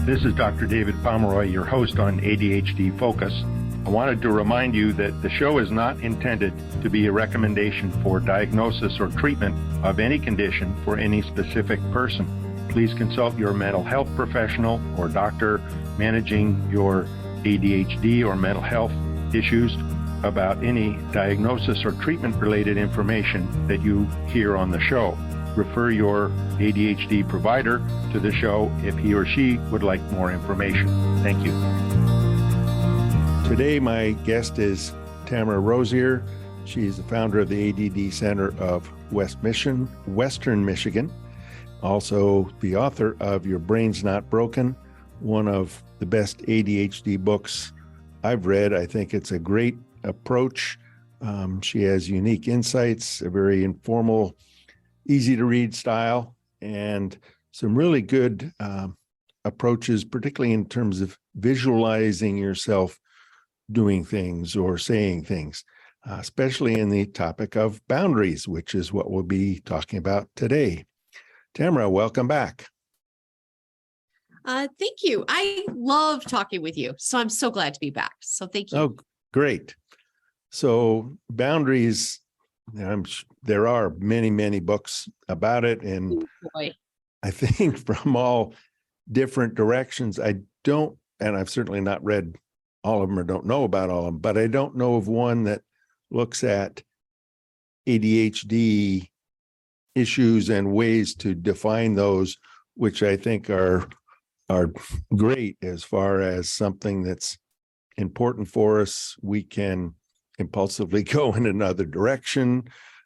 This is Dr. David Pomeroy, your host on ADHD Focus. I wanted to remind you that the show is not intended to be a recommendation for diagnosis or treatment of any condition for any specific person. Please consult your mental health professional or doctor managing your ADHD or mental health issues about any diagnosis or treatment-related information that you hear on the show. Refer your ADHD provider to the show if he or she would like more information. Thank you. Today, my guest is Tamara Rosier. She's the founder of the ADD Center of Western Michigan. Also, the author of Your Brain's Not Broken, one of the best ADHD books I've read. I think it's a great approach. She has unique insights, a very informal, easy to read style, and some really good approaches, particularly in terms of visualizing yourself doing things or saying things, especially in the topic of boundaries, which is what we'll be talking about today. Tamara, welcome back. Thank you. I love talking with you, so I'm so glad to be back. So thank you. Oh, great. So boundaries, there are many, many books about it. And I think from all different directions, and I've certainly not read all of them or don't know about all of them, but I don't know of one that looks at ADHD issues and ways to define those, which I think are great as far as something that's important for us. We can impulsively go in another direction,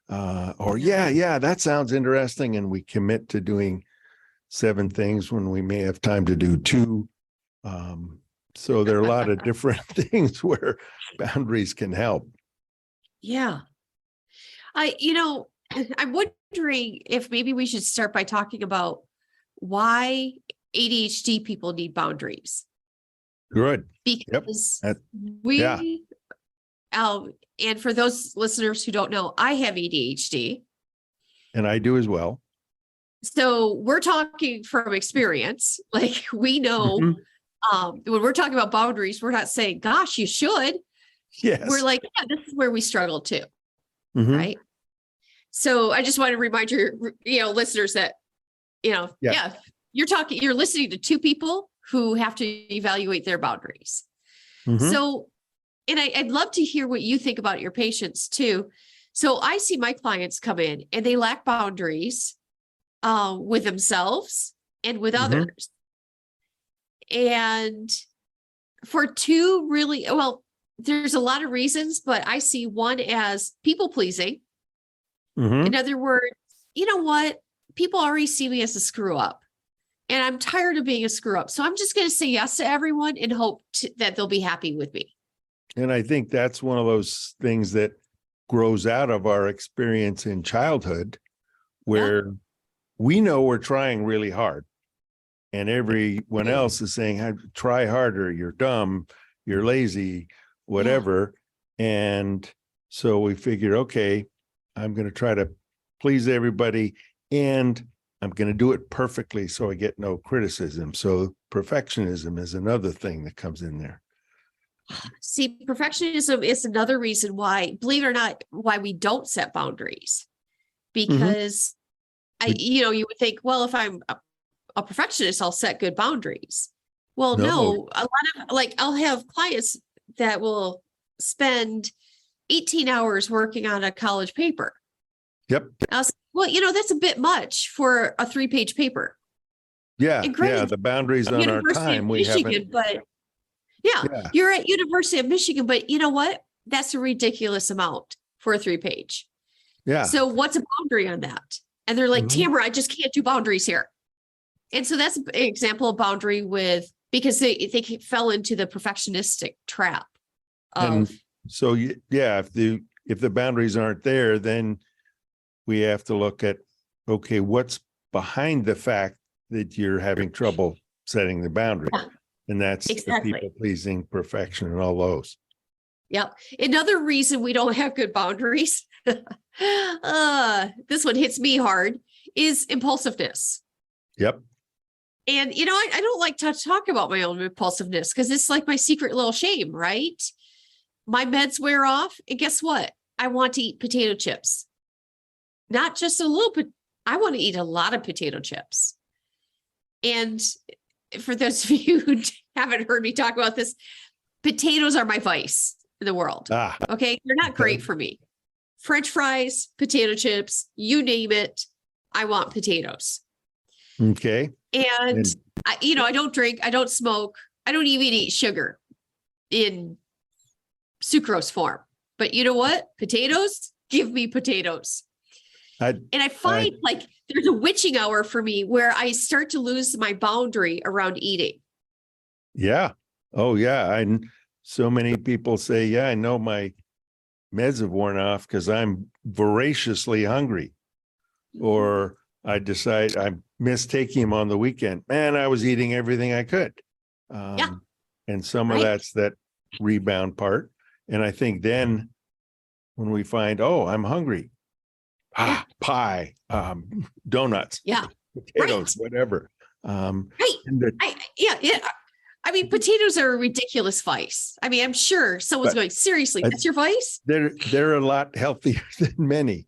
or that sounds interesting, and we commit to doing 7 things when we may have time to do 2. So there are a lot of different things where boundaries can help. Yeah. I'm wondering if maybe we should start by talking about why ADHD people need boundaries. Good. Because and for those listeners who don't know, I have ADHD. And I do as well. So we're talking from experience. Like we know when we're talking about boundaries, we're not saying, gosh, you should. Yes. We're like, yeah, this is where we struggle too. Right. So I just want to remind your, listeners that, you're listening to 2 people who have to evaluate their boundaries. So, and I'd love to hear what you think about your patients too. So I see my clients come in and they lack boundaries with themselves and with others. And for 2 really, there's a lot of reasons, but I see one as people pleasing. In other words, you know what? People already see me as a screw up. And I'm tired of being a screw up. So I'm just going to say yes to everyone and hope that they'll be happy with me. And I think that's one of those things that grows out of our experience in childhood, where we know we're trying really hard. And everyone else is saying, try harder, you're dumb, you're lazy, whatever. And so we figured, okay, I'm going to try to please everybody, and I'm going to do it perfectly so I get no criticism. So perfectionism is another thing that comes in there. See, perfectionism is another reason why, believe it or not, why we don't set boundaries. Because you would think, well, if I'm a perfectionist, I'll set good boundaries. Well, no, a lot of I'll have clients that will spend 18 hours working on a college paper. Yep. I'll say, well, that's a bit much for a 3-page paper. Yeah. The boundaries on our time. We haven't. But you're at University of Michigan, but you know what? That's a ridiculous amount for a 3-page. Yeah. So what's a boundary on that? And they're like, Tamara, I just can't do boundaries here. And so that's an example of boundary because they fell into the perfectionistic trap. And so, if the boundaries aren't there, then we have to look at, okay, what's behind the fact that you're having trouble setting the boundary? And that's the people pleasing, perfection, and all those. Yep. Another reason we don't have good boundaries, this one hits me hard, is impulsiveness. Yep. And, I don't like to talk about my own impulsiveness because it's like my secret little shame, right? My meds wear off. And guess what? I want to eat potato chips. Not just a little bit. I want to eat a lot of potato chips. And for those of you who haven't heard me talk about this, potatoes are my vice in the world. Okay. They're not great for me. French fries, potato chips, you name it. I want potatoes. Okay. And I don't drink, I don't smoke, I don't even eat sugar in sucrose form. But you know what? Potatoes, give me potatoes. And I find like there's a witching hour for me where I start to lose my boundary around eating. Yeah. Oh, yeah. So many people say, yeah, I know my meds have worn off because I'm voraciously hungry. Or I decide I miss taking them on the weekend. Man, I was eating everything I could. And some of that's that rebound part. And I think then when we find, oh, I'm hungry, pie, donuts, potatoes, whatever. I mean, potatoes are a ridiculous vice. I mean, I'm sure someone's going, seriously, that's your vice? They're a lot healthier than many.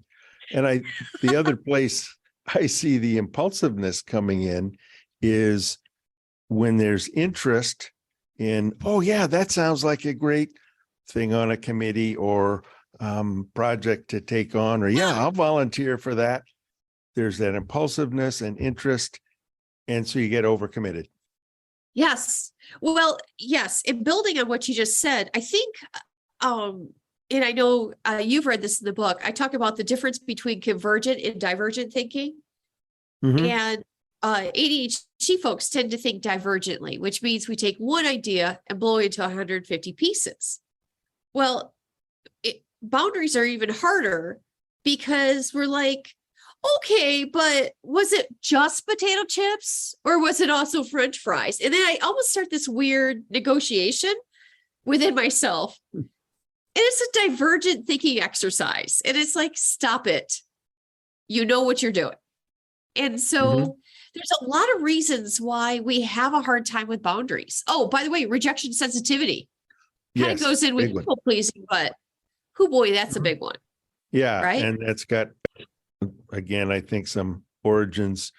And the other place I see the impulsiveness coming in is when there's interest in, oh yeah, that sounds like a great thing on a committee or project to take on, or I'll volunteer for that. There's that impulsiveness and interest. And so you get overcommitted. Yes. Well, yes. And building on what you just said, I think, and I know you've read this in the book, I talk about the difference between convergent and divergent thinking. And ADHD folks tend to think divergently, which means we take one idea and blow it into 150 pieces. Well, boundaries are even harder because we're like, okay, but was it just potato chips or was it also French fries? And then I almost start this weird negotiation within myself. And it's a divergent thinking exercise. And it's like, stop it. You know what you're doing. And so there's a lot of reasons why we have a hard time with boundaries. Oh, by the way, rejection sensitivity kind of goes in with people pleasing, but boy, that's a big one. Yeah. Right. And that's got, again, I think some origins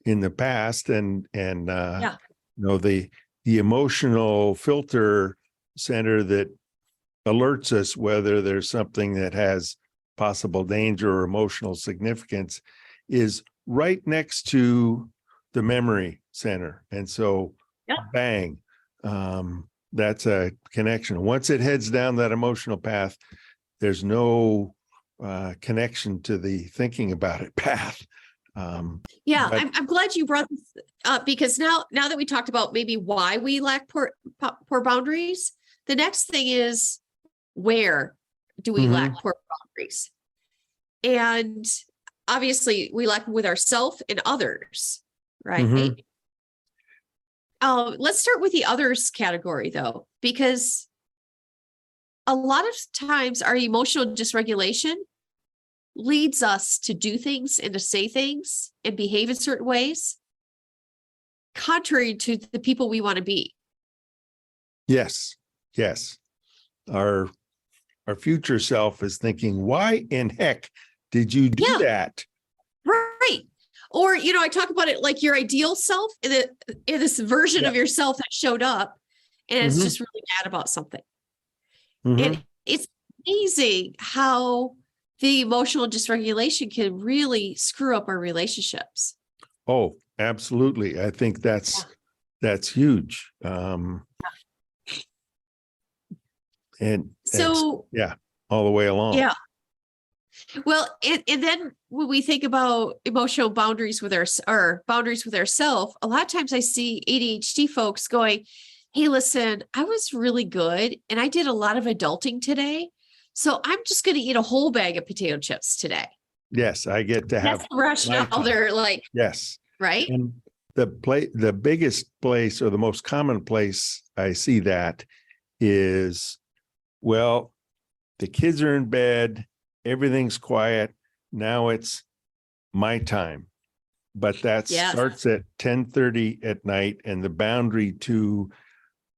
in the past and the emotional filter center that alerts us whether there's something that has possible danger or emotional significance is right next to the memory center. And so bang, that's a connection. Once it heads down that emotional path, there's no connection to the thinking about it path. I'm glad you brought this up because now that we talked about maybe why we lack poor boundaries, the next thing is where do we lack poor boundaries? And obviously we lack them with ourselves and others, right? Let's start with the others category though, because a lot of times our emotional dysregulation leads us to do things and to say things and behave in certain ways contrary to the people we want to be. Yes. Our future self is thinking, why in heck did you do that? Right. Or, I talk about it like your ideal self in this version of yourself that showed up and is just really mad about something. And it's amazing how the emotional dysregulation can really screw up our relationships. Oh, absolutely. I think that's huge. And so, all the way along. Yeah. Well, and then when we think about emotional boundaries with boundaries with ourselves, a lot of times I see ADHD folks going, hey, listen, I was really good and I did a lot of adulting today. So I'm just going to eat a whole bag of potato chips today. Yes, I get to have. That's the rationale. They're like, yes. Right. And the biggest place or the most common place I see that is, well, the kids are in bed, everything's quiet. Now it's my time. but that starts at 10:30 at night, and the boundary to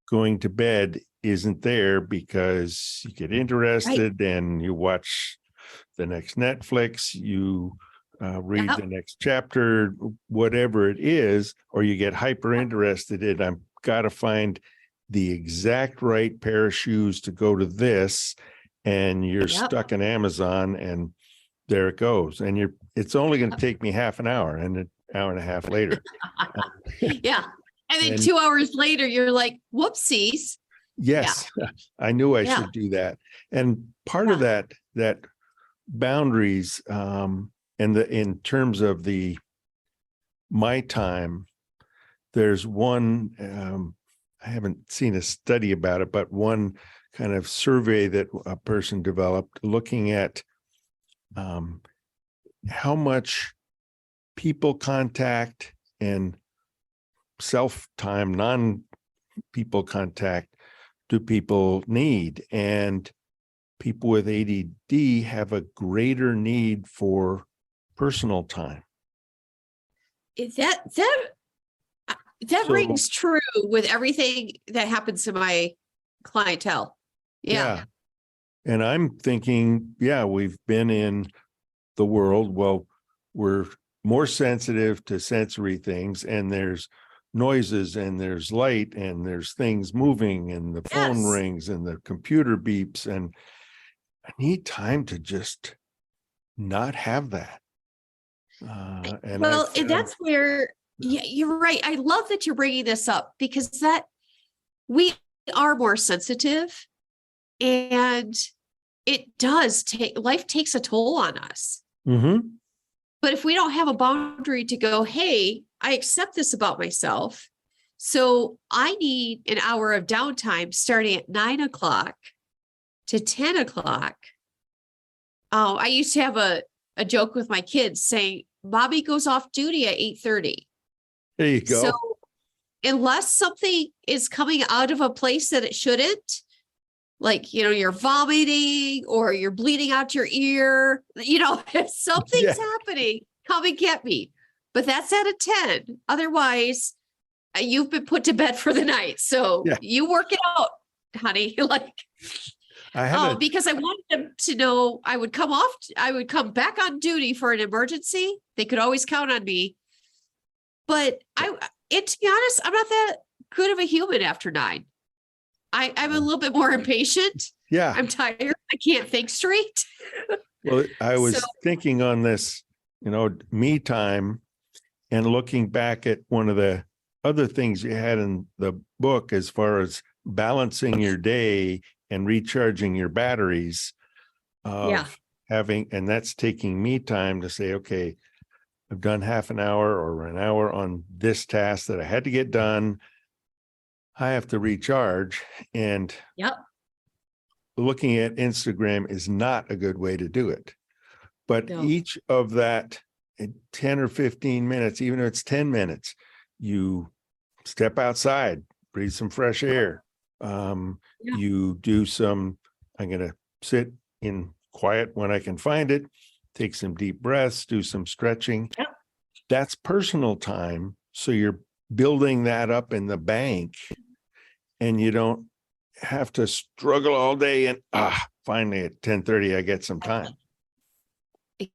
going to bed isn't there because you get interested and you watch the next Netflix, you read the next chapter, whatever it is, or you get hyper interested in, I've got to find the exact right pair of shoes to go to this, and you're stuck in Amazon, and there it goes. And it's only going to take me half an hour, and an hour and a half later. Yeah. And then 2 hours later, you're like, whoopsies. Yes, I knew I should do that. And part of that boundaries, and in terms of my time, there's one, I haven't seen a study about it, but one kind of survey that a person developed looking at how much people contact and self-time, non-people contact do people need. And people with ADD have a greater need for personal time. That rings true with everything that happens to my clientele. Yeah. And I'm thinking, we've been in the world. Well, we're more sensitive to sensory things, and there's noises, and there's light, and there's things moving, and the phone rings, and the computer beeps, and I need time to just not have that. And that's where, you're right. I love that you're bringing this up, because we are more sensitive, and life takes a toll on us. Mm-hmm. But if we don't have a boundary to go, hey, I accept this about myself, so I need an hour of downtime starting at 9 o'clock to 10 o'clock. I used to have a joke with my kids saying, Mommy goes off duty at 8:30. There you go. So unless something is coming out of a place that it shouldn't, like, you're vomiting or you're bleeding out your ear, if something's happening, come and get me. But that's at a 10. Otherwise, you've been put to bed for the night. So you work it out, honey. Because I wanted them to know I would come back on duty for an emergency. They could always count on me. But to be honest, I'm not that good of a human after 9. I'm a little bit more impatient. Yeah. I'm tired. I can't think straight. Well, I was thinking on this, me time, and looking back at one of the other things you had in the book as far as balancing your day and recharging your batteries of having, and that's taking me time to say, okay, I've done half an hour or an hour on this task that I had to get done. I have to recharge, and looking at Instagram is not a good way to do it. But each of that 10 or 15 minutes, even if it's 10 minutes, you step outside, breathe some fresh air. You do I'm going to sit in quiet when I can find it, take some deep breaths, do some stretching. That's personal time. So you're building that up in the bank, and you don't have to struggle all day, and finally at 10:30 I get some time.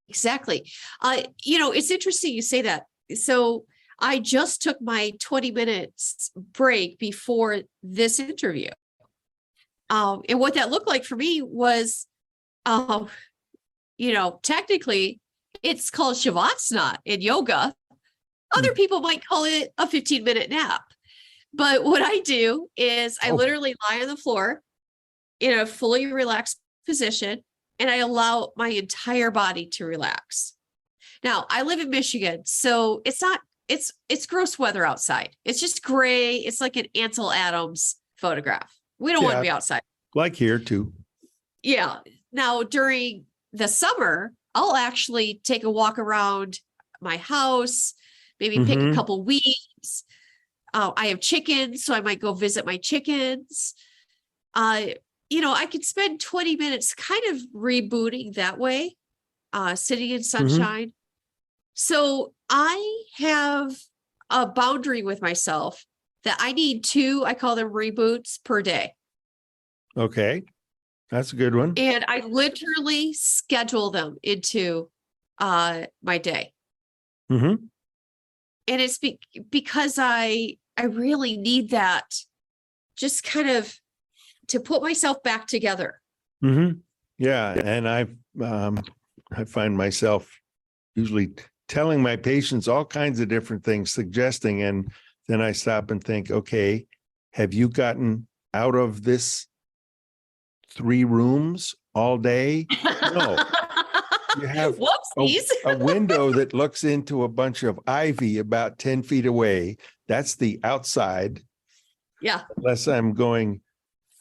Exactly. It's interesting you say that. So I just took my 20 minutes break before this interview. And what that looked like for me was, technically it's called Shavasana in yoga. Other people might call it a 15-minute nap. But what I do is I literally lie on the floor in a fully relaxed position, and I allow my entire body to relax. Now, I live in Michigan, so it's gross weather outside. It's just gray. It's like an Ansel Adams photograph. We don't want to be outside. Like here too. Yeah. Now, during the summer, I'll actually take a walk around my house, maybe pick a couple weeds. I have chickens, so I might go visit my chickens. I could spend 20 minutes kind of rebooting that way, sitting in sunshine. So I have a boundary with myself that I need 2, I call them reboots per day. Okay. That's a good one. And I literally schedule them into my day. Mm-hmm. And it's because I really need that, just kind of to put myself back together. Mm-hmm. Yeah. And I find myself usually telling my patients all kinds of different things, suggesting, and then I stop and think, okay, have you gotten out of this 3 rooms all day? No. You have a window that looks into a bunch of ivy about 10 feet away. That's the outside. Yeah. Unless I'm going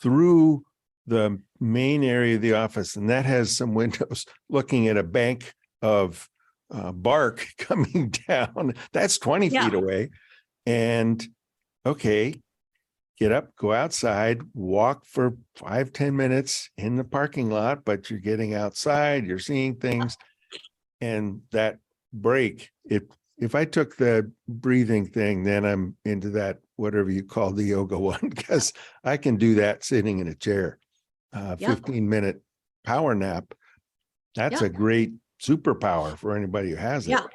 through the main area of the office, and that has some windows looking at a bank of bark coming down. That's 20 feet away. And okay, get up, go outside, walk for 5-10 minutes in the parking lot, but you're getting outside, you're seeing things. And that break, if I took the breathing thing, then I'm into that, whatever you call the yoga one, because I can do that sitting in a chair. 15-minute power nap. That's a great superpower for anybody who has it. Yeah.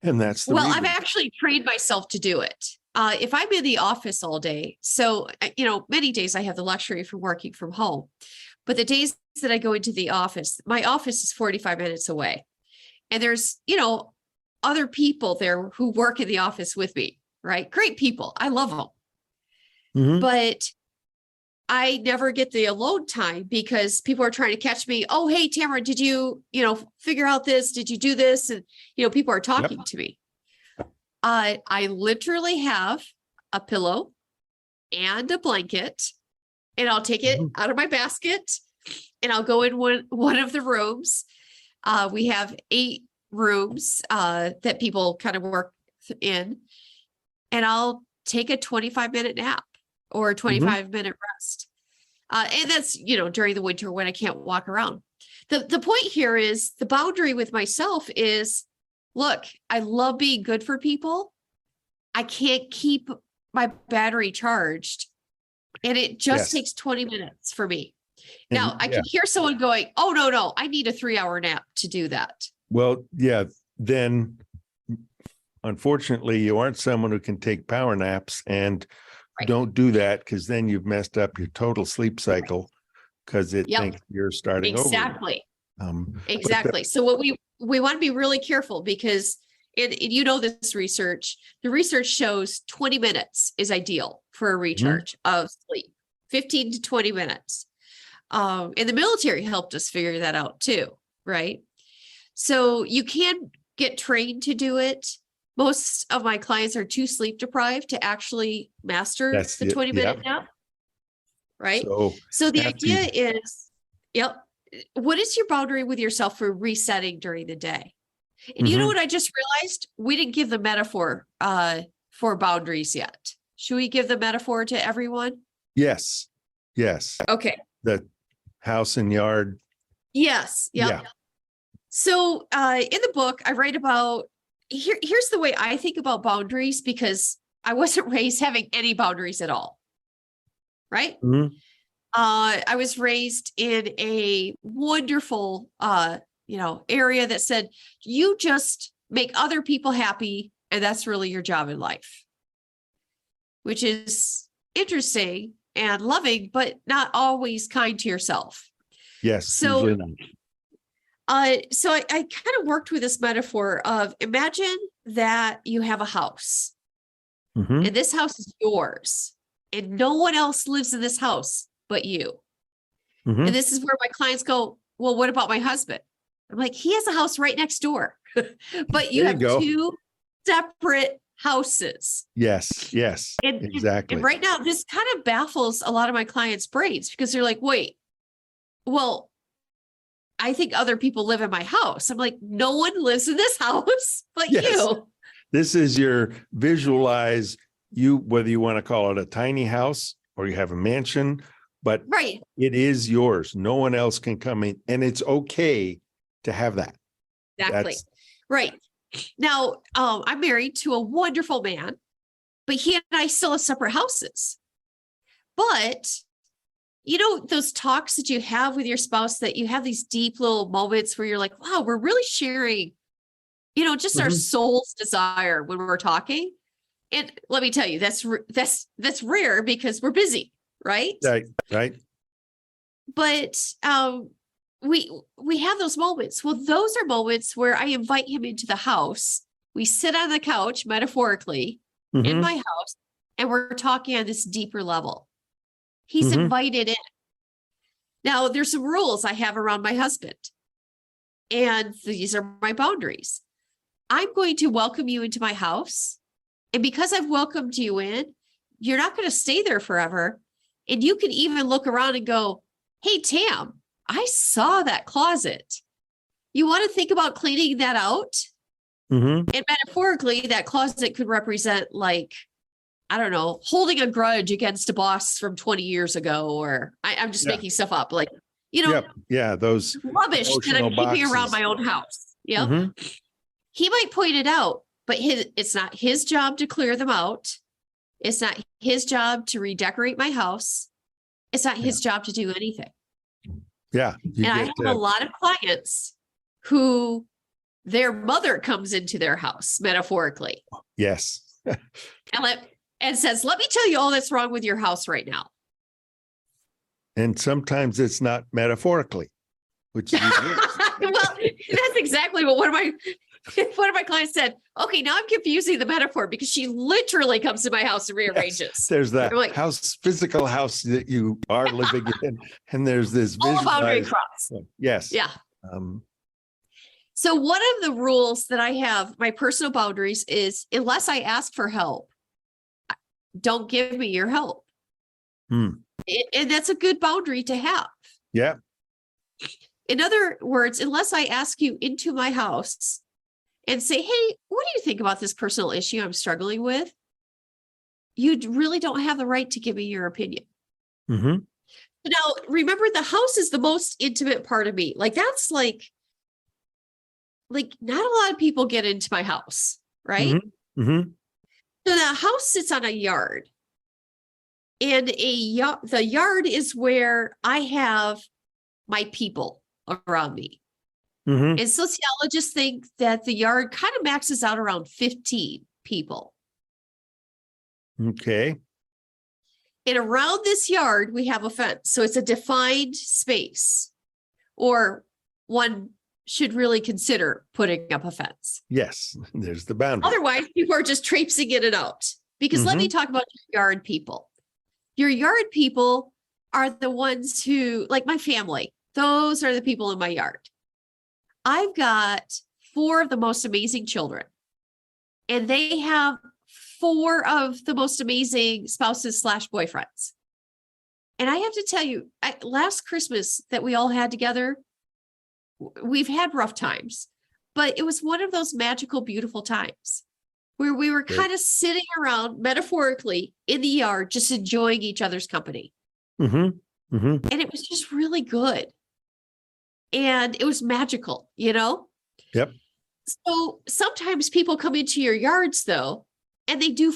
And that's the well, reason. I've actually trained myself to do it. If I'm in the office all day, so, many days I have the luxury from working from home, but the days that I go into the office, my office is 45 minutes away. And there's, other people there who work in the office with me, right? Great people. I love them. Mhm. But I never get the alone time because people are trying to catch me. Oh, hey, Tamara, did you, figure out this? Did you do this? And, people are talking to me. I literally have a pillow and a blanket, and I'll take it out of my basket and I'll go in one of the rooms. We have 8 rooms that people kind of work in, and I'll take a 25-minute nap or a 25-minute rest. And that's, during the winter when I can't walk around. The point here is the boundary with myself is, look, I love being good for people. I can't keep my battery charged. And it just takes 20 minutes for me. Now, I can hear someone going, oh, no, I need a 3-hour nap to do that. Well, yeah, then unfortunately, you aren't someone who can take power naps, and don't do that, because then you've messed up your total sleep cycle because it thinks you're starting over. Exactly. So what we want to be really careful, because and this research, the research shows 20 minutes is ideal for a recharge of sleep, 15 to 20 minutes. And the military helped us figure that out too, right? So you can get trained to do it. Most of my clients are too sleep deprived to actually master the 20-minute nap, right? So the idea is, what is your boundary with yourself for resetting during the day? And you know what I just realized? We didn't give the metaphor for boundaries yet. Should we give the metaphor to everyone? Yes. Okay. The house and yard. Yes. Yeah. So in the book, I write about, here's the way I think about boundaries, because I wasn't raised having any boundaries at all. Right? I was raised in a wonderful, area that said, you just make other people happy, and that's really your job in life, which is interesting and loving, but not always kind to yourself. Yes. So I kind of worked with this metaphor of, imagine that you have a house and this house is yours and no one else lives in this house but you. And this is where my clients go, well, what about my husband? I'm like, he has a house right next door, but you have 2 separate houses. Yes. Exactly. And right now, this kind of baffles a lot of my clients' brains, because they're like, wait, well, I think other people live in my house. I'm like, no one lives in this house but you. This is your visualize, whether you want to call it a tiny house or you have a mansion, but it is yours. No one else can come in, and it's okay to have that. Exactly. Right. Now, I'm married to a wonderful man, but he and I still have separate houses. But you know, those talks that you have with your spouse, that you have these deep little moments where you're like, wow, we're really sharing, you know, just our soul's desire when we're talking. And let me tell you, that's rare because we're busy, right? Right. But we have those moments. Well, those are moments where I invite him into the house. We sit on the couch, metaphorically, in my house, and we're talking on this deeper level. He's invited in. Now, there's some rules I have around my husband, and these are my boundaries. I'm going to welcome you into my house. And because I've welcomed you in, you're not going to stay there forever. And you can even look around and go, hey, Tam, I saw that closet. You want to think about cleaning that out? And metaphorically, that closet could represent, like, I don't know, holding a grudge against a boss from 20 years ago, or I'm just making stuff up. Like, you know, those rubbish that I'm keeping around my own house. Yeah. He might point it out, but it's not his job to clear them out. It's not his job to redecorate my house. It's not his job to do anything. Yeah. And I have a lot of clients who their mother comes into their house, metaphorically. Yes. and says, let me tell you all that's wrong with your house right now. And sometimes it's not metaphorically, which is well, that's exactly what one of my clients said. Okay, now I'm confusing the metaphor because she literally comes to my house and rearranges. Yes, there's that like, physical house that you are living in, and there's this boundary cross. Yes. Yeah. So one of the rules that I have, my personal boundaries, is unless I ask for help, don't give me your help. And that's a good boundary to have. Yeah. In other words, unless I ask you into my house and say, hey, what do you think about this personal issue I'm struggling with? You really don't have the right to give me your opinion. Now, remember, the house is the most intimate part of me. Like, that's like not a lot of people get into my house, right? So the house sits on a yard, and the yard is where I have my people around me. And sociologists think that the yard kind of maxes out around 15 people. Okay. And around this yard, we have a fence. So it's a defined space, or one should really consider putting up a fence. Yes, there's the boundary. Otherwise, people are just traipsing in and out. Because let me talk about your yard people. Your yard people are the ones who, like my family, those are the people in my yard. I've got 4 of the most amazing children, and they have 4 of the most amazing spouses / boyfriends. And I have to tell you, last Christmas that we all had together, we've had rough times, but it was one of those magical, beautiful times where we were kind of sitting around metaphorically in the yard, just enjoying each other's company. And it was just really good. And it was magical, you know? Yep. So sometimes people come into your yards, though, and they do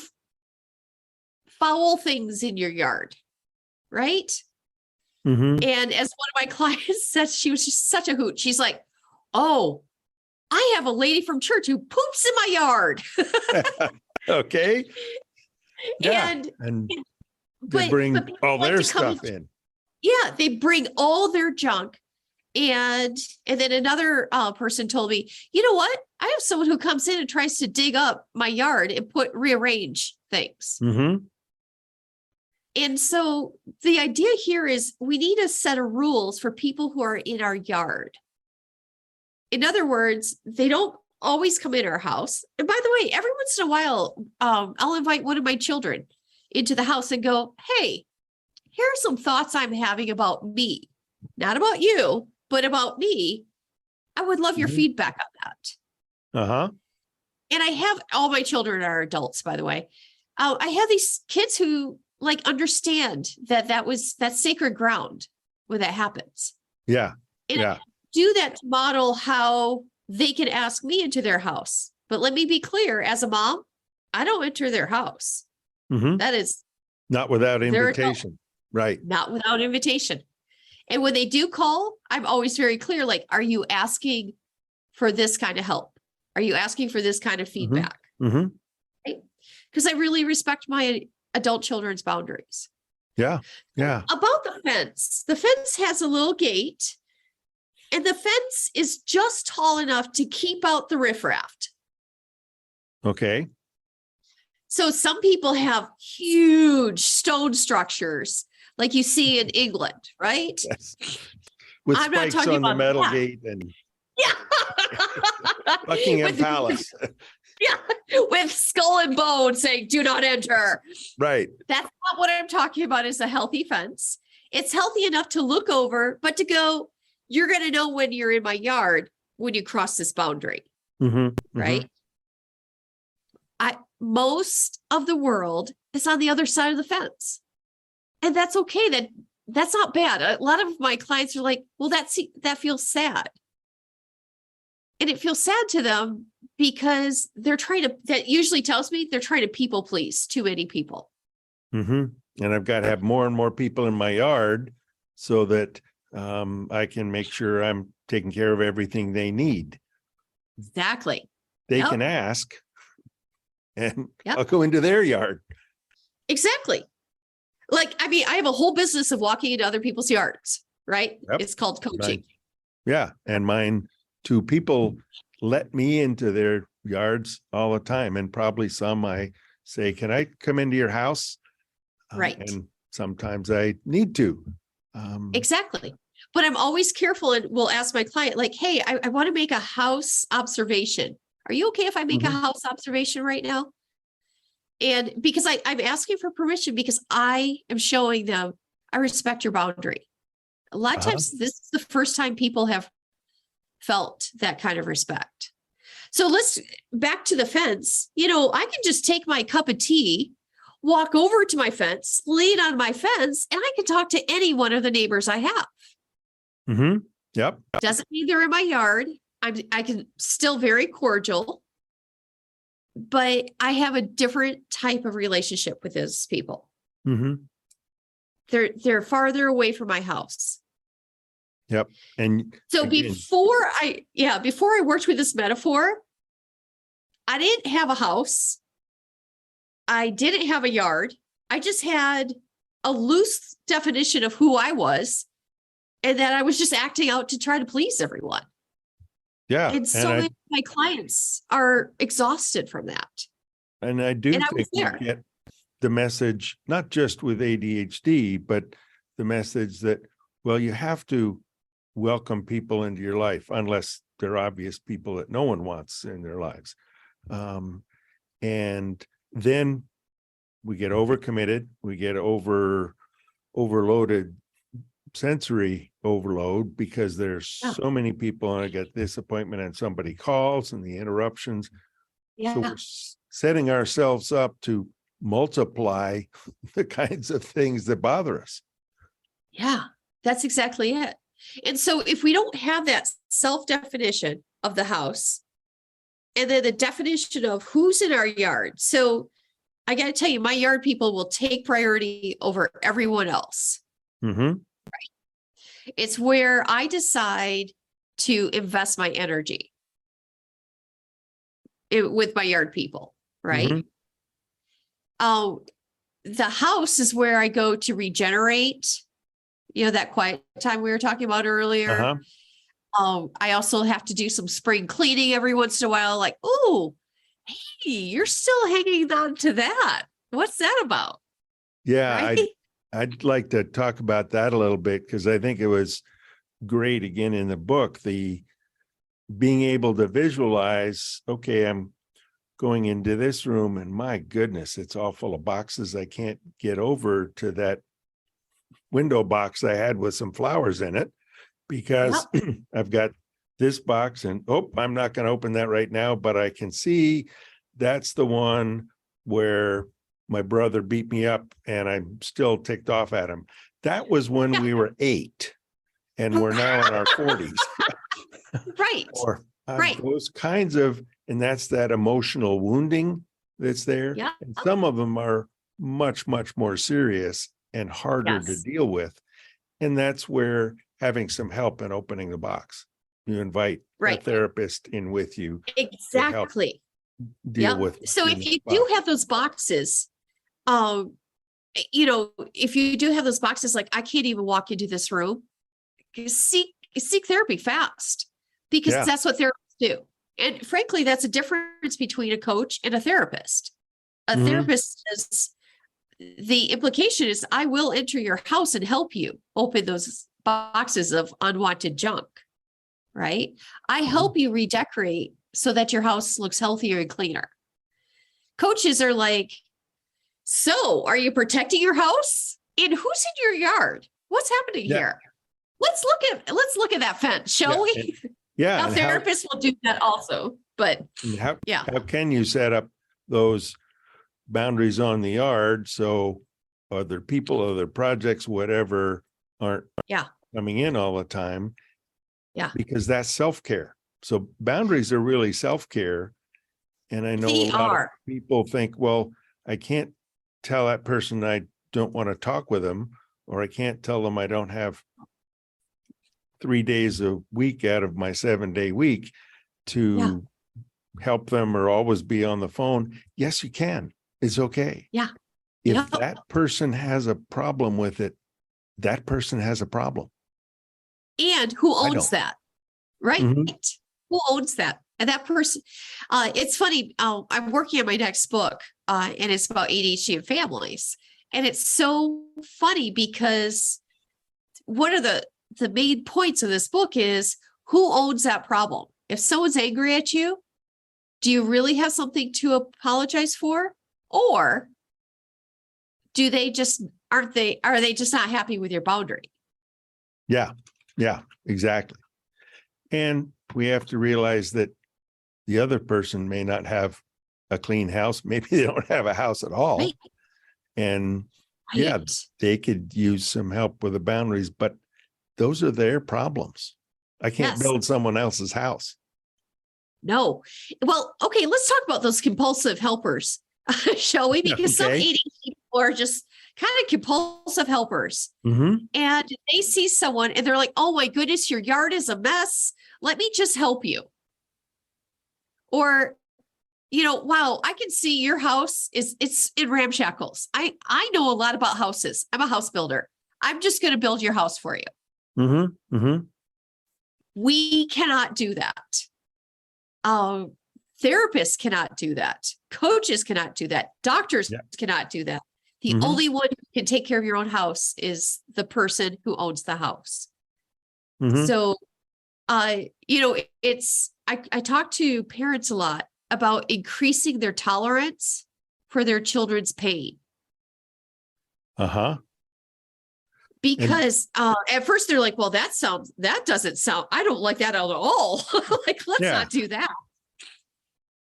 foul things in your yard, right? And as one of my clients said, she was just such a hoot. She's like, oh, I have a lady from church who poops in my yard. Okay. Yeah. And they bring all their stuff in. Yeah, they bring all their junk. And then another person told me, you know what? I have someone who comes in and tries to dig up my yard and rearrange things. And so the idea here is we need a set of rules for people who are in our yard. In other words, they don't always come in our house. And by the way, every once in a while, I'll invite one of my children into the house and go, hey, here are some thoughts I'm having about me, not about you, but about me. I would love your feedback on that. And I have all my children are adults, by the way. I have these kids who understand that's sacred ground when that happens. Yeah. And I do that to model how they can ask me into their house But let me be clear, as a mom, I don't enter their house. That is not without invitation. Right. Not without invitation. And when they do call, I'm always very clear, like, are you asking for this kind of help? Are you asking for this kind of feedback? Right? Because I really respect my adult children's boundaries. Yeah. Yeah. About the fence has a little gate, and the fence is just tall enough to keep out the riffraff. Okay. So some people have huge stone structures like you see in England, right? Yes. With I'm not spikes talking on the about metal that. gate and Yeah. Buckingham Palace. Yeah. With skull and bone saying, do not enter. Right. That's not what I'm talking about is a healthy fence. It's healthy enough to look over, but to go, you're going to know when you're in my yard when you cross this boundary, right? Most of the world is on the other side of the fence. And that's okay. That's not bad. A lot of my clients are like, well, that feels sad. And it feels sad to them because that usually tells me they're trying to people please too many people. And I've got to have more and more people in my yard so that I can make sure I'm taking care of everything they need. Exactly. They can ask and I'll go into their yard. Exactly. Like, I mean, I have a whole business of walking into other people's yards, right? Yep. It's called coaching. And mine too. People let me into their yards all the time. And probably some I say, can I come into your house? Right. And sometimes I need to. Exactly. But I'm always careful and will ask my client, like, hey, I want to make a house observation. Are you okay if I make a house observation right now? And because I'm asking for permission because I am showing them I respect your boundary. A lot of times this is the first time people have felt that kind of respect. So let's back to the fence. You know, I can just take my cup of tea, walk over to my fence, lean on my fence, and I can talk to any one of the neighbors I have. Yep. Doesn't mean they're in my yard. I can still very cordial, but I have a different type of relationship with those people. They're farther away from my house. Yep. And so before I worked with this metaphor, I didn't have a house. I didn't have a yard. I just had a loose definition of who I was. And that I was just acting out to try to please everyone. Yeah. And so many of my clients are exhausted from that. And I do think we get the message, not just with ADHD, but the message that, well, you have to welcome people into your life, unless they're obvious people that no one wants in their lives. And then we get overcommitted, we get overloaded, sensory overload because there's so many people and I got this appointment and somebody calls and the interruptions. So we're setting ourselves up to multiply the kinds of things that bother us. Yeah, that's exactly it. And so if we don't have that self-definition of the house and then the definition of who's in our yard. So I got to tell you, my yard people will take priority over everyone else. It's where I decide to invest my energy with my yard people, right? The house is where I go to regenerate, you know, that quiet time we were talking about earlier. I also have to do some spring cleaning every once in a while, like, oh, hey, you're still hanging on to that. What's that about? Yeah, right? I'd like to talk about that a little bit because I think it was great again in the book, the being able to visualize, okay, I'm going into this room and my goodness, it's all full of boxes. I can't get over to that window box I had with some flowers in it because I've got this box and I'm not going to open that right now, but I can see that's the one where my brother beat me up and I'm still ticked off at him. That was when we were 8 and we're now in our 40s. Right. Or those kinds of And that's that emotional wounding that's there. Yeah. And some of them are much, much more serious and harder to Yes. deal with. And that's where having some help and opening the box, you invite a Right. therapist in with you Exactly. deal Yep. with. So if you do have those boxes, you know, if you do have those boxes, like I can't even walk into this room, seek therapy fast, because Yeah. that's what therapists do. And frankly, that's a difference between a coach and a therapist. A Mhm. therapist is, the implication is, I will enter your house and help you open those boxes of unwanted junk, right? I help you redecorate so that your house looks healthier and cleaner. Coaches are like, so are you protecting your house? And who's in your yard? What's happening Yeah. here? Let's look at that fence, shall we? Yeah. Now and how- therapists will do that also, but and how yeah. can you set up those boundaries on the yard so other people, other projects, whatever, aren't Yeah. coming in all the time? Yeah. Because that's self-care. So boundaries are really self-care. And I know They a lot are. of people think, well, I can't tell that person I don't want to talk with them, or I can't tell them I don't have 3 days a week out of my 7-day week to help them or always be on the phone. Yes, you can. It's okay. Yeah. If Yep. that person has a problem with it, that person has a problem. And who I owns don't. that? Right? Mhm. Who owns that? And that person, it's funny. I'm working on my next book, and it's about ADHD and families. And it's so funny because one of the main points of this book is, who owns that problem? If someone's angry at you, do you really have something to apologize for? Or do they just, are they just not happy with your boundary? Yeah. Yeah, exactly. And we have to realize that the other person may not have a clean house. Maybe they don't have a house at all. Right. And yeah, Right. they could use some help with the boundaries, but those are their problems. I can't Yes. build someone else's house. No. Well, okay, let's talk about those compulsive helpers, shall we? Because some Okay. ADHD people are just kind of compulsive helpers. Mm-hmm. And they see someone and they're like, oh my goodness, your yard is a mess. Let me just help you. Or, you know, wow, I can see your house it's in ramshackles. I know a lot about houses. I'm a house builder. I'm just going to build your house for you. Mm-hmm. Mm-hmm. We cannot do that. Therapists cannot do that. Coaches cannot do that. Doctors cannot do that. The Mhm. only one who can take care of your own house is the person who owns the house. Mhm. So, you know, I talk to parents a lot about increasing their tolerance for their children's pain. Uh-huh. Because at first they're like, well, that doesn't sound, I don't like that at all. Like, let's Yeah. not do that.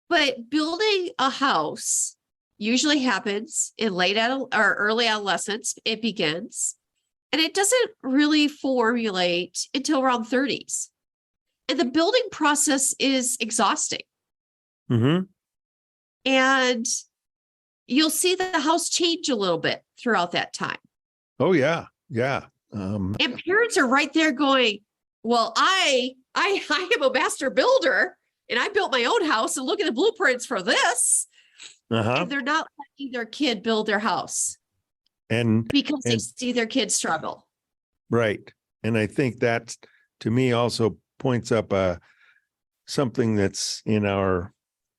But building a house usually happens in late or early adolescence. It begins, and it doesn't really formulate until around 30s. And the building process is exhausting. Mm-hmm. And you'll see the house change a little bit throughout that time. Oh, yeah. Yeah. And parents are right there going, well, I am a master builder and I built my own house, and look at the blueprints for this. Uh-huh. And they're not letting their kid build their house And because they see their kids struggle. right. And I think that, to me, also points up something that's in our,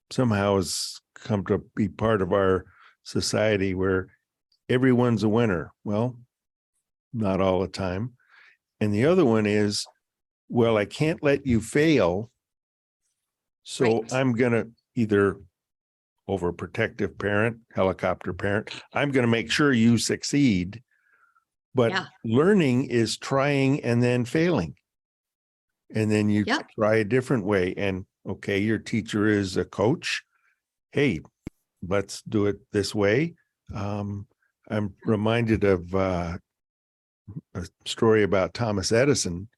somehow has come to be part of our society, where everyone's a winner. Well, not all the time. And the other one is, well, I can't let you fail. So Right. I'm going to either overprotective parent, helicopter parent, I'm going to make sure you succeed. But Yeah. learning is trying and then failing. And then you Yep. try a different way. And okay, your teacher is a coach. Hey, let's do it this way. I'm reminded of a story about Thomas Edison,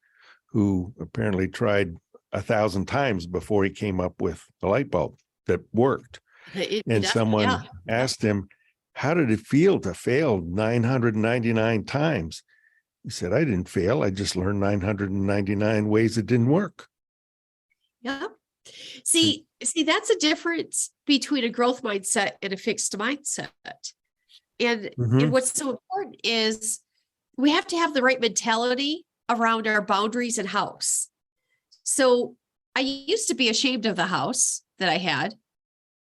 who apparently tried 1,000 times before he came up with a light bulb that worked. And someone asked him, how did it feel to fail 999 times? He said, I didn't fail. I just learned 999 ways it didn't work. Yeah. See, that's a difference between a growth mindset and a fixed mindset. And what's so important is we have to have the right mentality around our boundaries and house. So I used to be ashamed of the house that I had.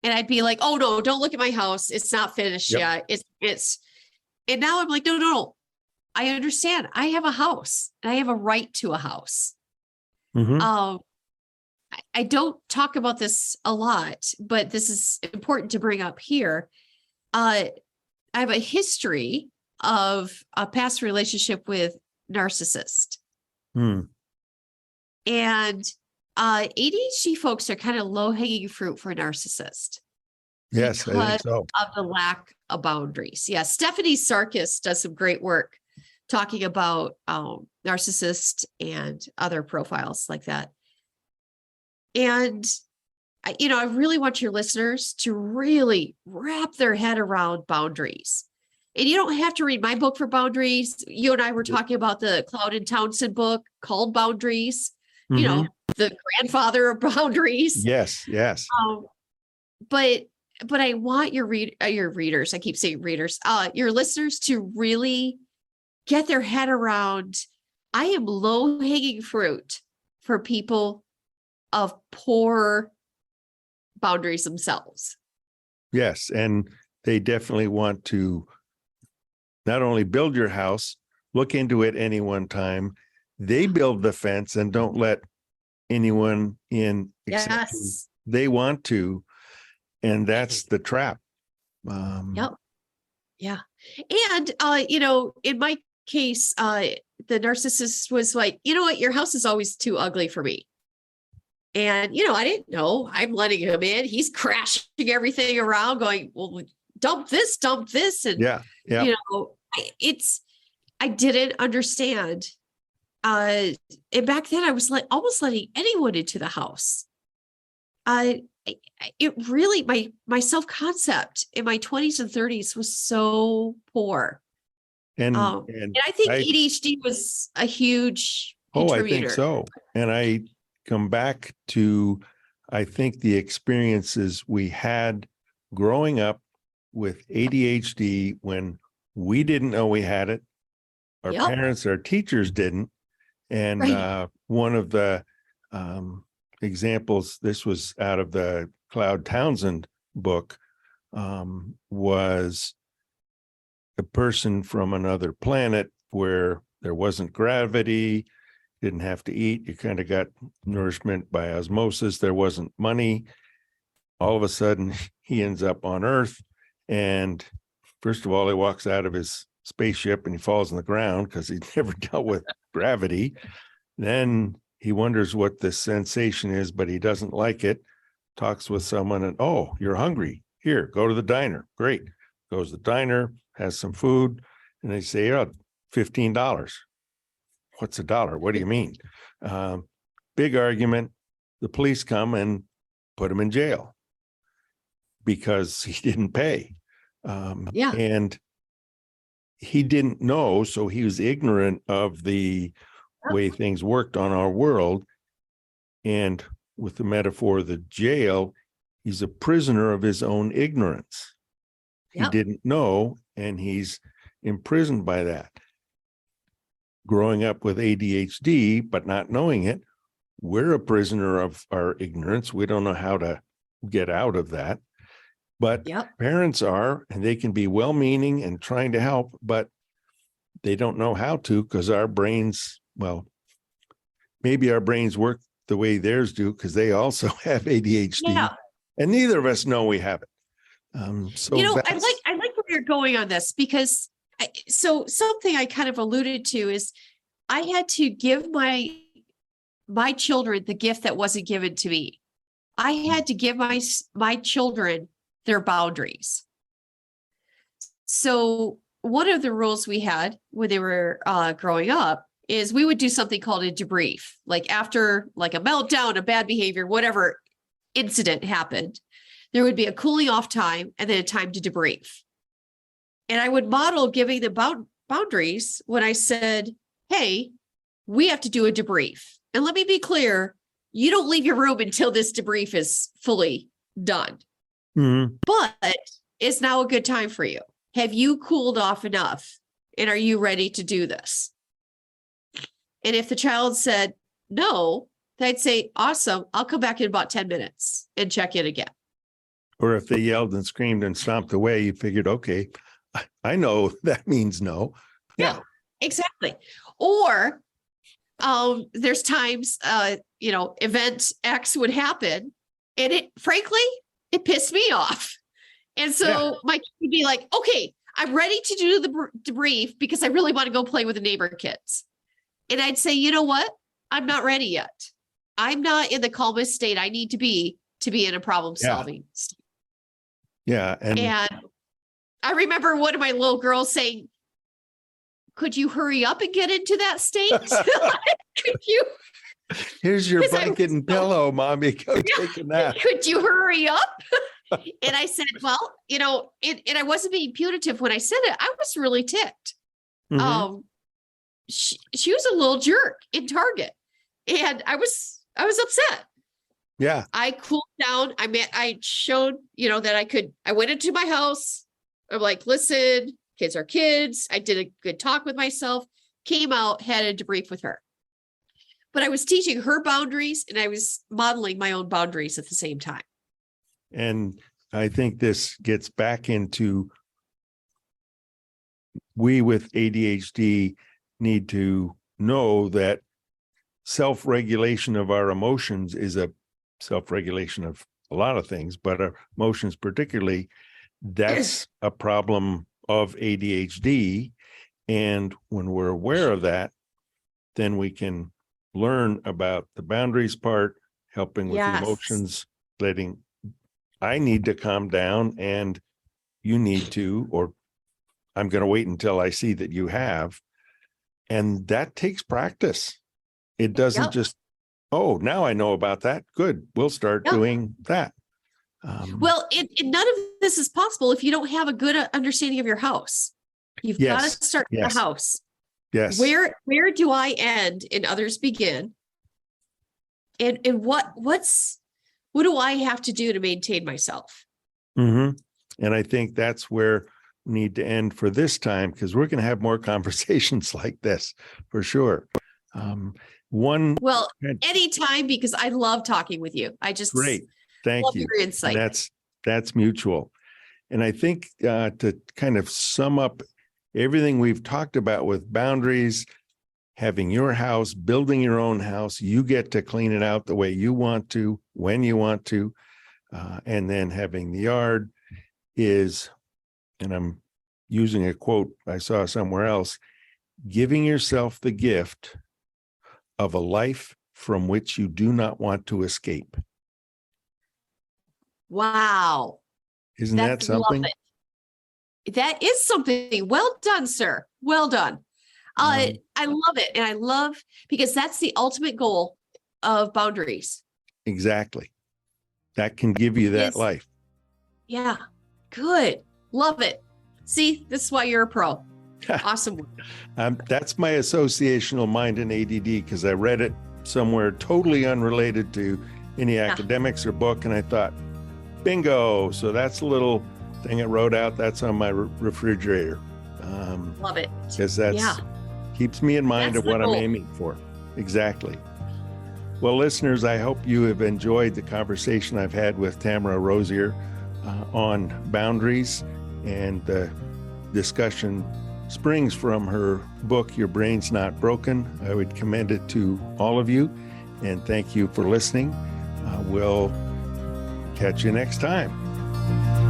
And I'd be like, oh no, don't look at my house. It's not finished yet. And now I'm like, no. I understand. I have a house and I have a right to a house. I don't talk about this a lot, but this is important to bring up here. I have a history of a past relationship with narcissist. And ADHD folks are kind of low-hanging fruit for a narcissist. Yes, I think so. Of the lack of boundaries. Yeah, Stephanie Sarkis does some great work talking about narcissist and other profiles like that. And, I really want your listeners to really wrap their head around boundaries. And you don't have to read my book for boundaries. You and I were talking about the Cloud and Townsend book called Boundaries, the grandfather of boundaries. Yes. But I want your readers, I keep saying readers, your listeners to really get their head around, I am low-hanging fruit for people of poor boundaries themselves. Yes. And they definitely want to not only build your house, look into it any one time. They build the fence and don't let anyone in except who they want to. And that's the trap. Yeah. And, in my case, the narcissist was like, you know what, your house is always too ugly for me. And, I didn't know. I'm letting him in. He's crashing everything around going, well, dump this. And, I didn't understand. And back then I was like almost letting anyone into the house. It really, my self-concept in my 20s and 30s was so poor. And I think ADHD was a huge contributor. I think so. And I come back to, I think the experiences we had growing up with ADHD when we didn't know we had it. Our parents, our teachers didn't. And one of the examples, this was out of the Cloud Townsend book, was a person from another planet where there wasn't gravity, didn't have to eat. You kind of got nourishment by osmosis. There wasn't money. All of a sudden, he ends up on Earth. And first of all, he walks out of his spaceship and he falls on the ground because he'd never dealt with gravity. Then he wonders what this sensation is, but he doesn't like it. Talks with someone and, oh, you're hungry. Here, go to the diner. Great. Goes to the diner, has some food, and they say, oh, $15. What's $1? What do you mean? Big argument. The police come and put him in jail because he didn't pay. And he didn't know, so he was ignorant of the way things worked on our world. And with the metaphor of the jail, he's a prisoner of his own ignorance. He didn't know, and he's imprisoned by that. Growing up with ADHD, but not knowing it, we're a prisoner of our ignorance. We don't know how to get out of that. But parents are, and they can be well-meaning and trying to help, but they don't know how to because our brains, well, maybe our brains work the way theirs do because they also have ADHD, and neither of us know we have it. I like where you're going on this because so something I kind of alluded to is I had to give my children the gift that wasn't given to me. I had to give my children their boundaries. So one of the rules we had when they were growing up is we would do something called a debrief. Like after like a meltdown, a bad behavior, whatever incident happened, there would be a cooling off time and then a time to debrief. And I would model giving the boundaries when I said, hey, we have to do a debrief. And let me be clear, you don't leave your room until this debrief is fully done. Mm-hmm. But it's now a good time for you. Have you cooled off enough? And are you ready to do this? And if the child said no, I'd say, awesome, I'll come back in about 10 minutes and check in again. Or if they yelled and screamed and stomped away, you figured, okay, I know that means no. Yeah, exactly. Or there's times, event X would happen and it pissed me off. And so my kid would be like, okay, I'm ready to do the debrief because I really want to go play with the neighbor kids. And I'd say, you know what? I'm not ready yet. I'm not in the calmest state I need to be in a problem solving state. Yeah. And I remember one of my little girls saying, could you hurry up and get into that state? Could you? Here's your blanket and pillow, Mommy. Go take a nap. Could you hurry up? And I said, well, and I wasn't being punitive when I said it. I was really ticked. Mm-hmm. She was a little jerk in Target, and I was upset. Yeah. I cooled down. I showed, that I went into my house. I'm like, listen, kids are kids. I did a good talk with myself, came out, had a debrief with her. But I was teaching her boundaries and I was modeling my own boundaries at the same time. And I think this gets back into we with ADHD need to know that self-regulation of our emotions is a self-regulation of a lot of things, but our emotions particularly, that's a problem of ADHD. And when we're aware of that, then we can learn about the boundaries part, helping with the emotions, letting I need to calm down and you need to, or I'm going to wait until I see that you have. And that takes practice. It doesn't just, oh, now I know about that. Good. We'll start doing that. Well, none of this is possible if you don't have a good understanding of your house. You've got to start with the house. Yes. Where do I end and others begin? And what do I have to do to maintain myself? Mm-hmm. And I think that's where we need to end for this time, because we're going to have more conversations like this for sure. Anytime, because I love talking with you. I just great. Thank love you. Your insight. That's mutual. And I think to kind of sum up everything we've talked about with boundaries, having your house, building your own house, you get to clean it out the way you want to, when you want to, and then having the yard is, and I'm using a quote I saw somewhere else, giving yourself the gift of a life from which you do not want to escape. Wow. Isn't that something? That is something. Well done, sir. Well done. I love it. And I love, because that's the ultimate goal of boundaries. Exactly. That can give you that life. Yeah. Good. Love it. See, this is why you're a pro. Awesome. That's my associational mind in ADD, because I read it somewhere totally unrelated to any academics or book. And I thought, bingo. So that's a little thing I wrote out. That's on my refrigerator. Love it. Because that's keeps me in mind of what I'm aiming for. Exactly. Well, listeners, I hope you have enjoyed the conversation I've had with Tamara Rosier on boundaries, and the discussion springs from her book, Your Brain's Not Broken. I would commend it to all of you, and thank you for listening. We'll catch you next time.